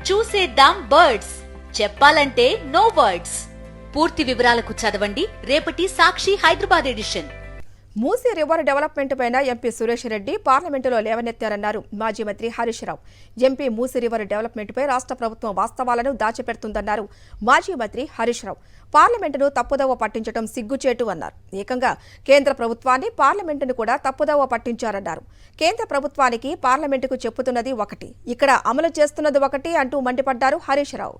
చూసేద్దాం బర్డ్స్, చెప్పాలంటే no words. పూర్తి వివరాలకు చదవండి రేపటి Sakshi Hyderabad edition. Musi river development పైన ఎంపీ సురేష్ రెడ్డి పార్లమెంటులో లేవనెత్తారన్నారు మాజీ మంత్రి Harish Rao. MP Musi river development పై రాష్ట్ర ప్రభుత్వం వాస్తవాలను దాచిపెడుతుందన్నారు మాజీ మంత్రి హరీష్ రావు. పార్లమెంటును తప్పుదోవ పట్టించడం సిగ్గుచేటు అన్నారు. ఏకంగా కేంద్ర ప్రభుత్వాన్ని పార్లమెంటును కూడా తప్పుదోవ పట్టించారన్నారు. కేంద్ర ప్రభుత్వానికి పార్లమెంటుకు చెప్పుతున్నది ఒకటి, ఇక్కడ అమలు చేస్తున్నది ఒకటి అంటూ మండిపడ్డారు హరీష్ రావు.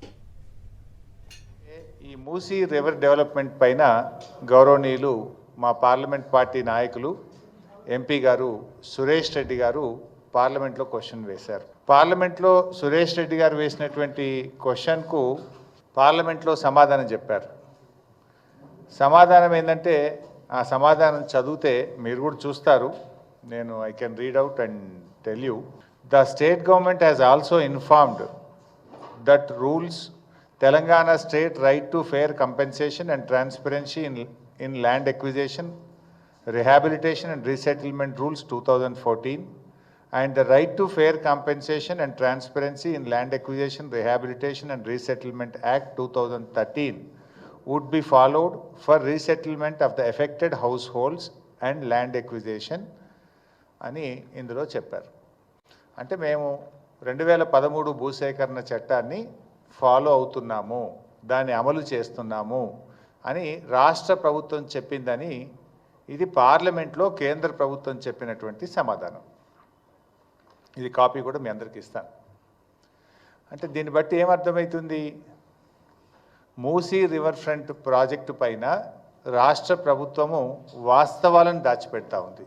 ఈ మూసీ రివర్ డెవలప్మెంట్ పైన గౌరవనీయులు మా పార్లమెంట్ పార్టీ నాయకులు ఎంపీ గారు సురేష్ రెడ్డి గారు పార్లమెంట్లో క్వశ్చన్ వేశారు. పార్లమెంట్లో సురేష్ రెడ్డి గారు వేసినటువంటి క్వశ్చన్కు పార్లమెంట్లో సమాధానం చెప్పారు. సమాధానం ఏంటంటే, ఆ సమాధానం చదివితే మీరు కూడా చూస్తారు, నేను I can read out and tell you. The state government has also informed that rules Telangana state right to fair compensation and transparency in land acquisition, rehabilitation and resettlement rules 2014 and the right to fair compensation and transparency in land acquisition, rehabilitation and resettlement act 2013 would be followed for resettlement of the affected households and land acquisition అని ఇందులో చెప్పారు. అంటే మేము 2013 భూసేకరణ చట్టాన్ని follow అవుతున్నాము, దాన్ని అమలు చేస్తున్నాము అని రాష్ట్ర ప్రభుత్వం చెప్పిందని ఇది పార్లమెంట్లో కేంద్ర ప్రభుత్వం చెప్పినటువంటి సమాధానం. ఇది కాపీ కూడా మీ అందరికీ ఇస్తాను. అంటే దీన్ని బట్టి ఏమర్థమవుతుంది, మూసీ రివర్ ఫ్రంట్ ప్రాజెక్టు పైన రాష్ట్ర ప్రభుత్వము వాస్తవాలను దాచిపెడతా ఉంది.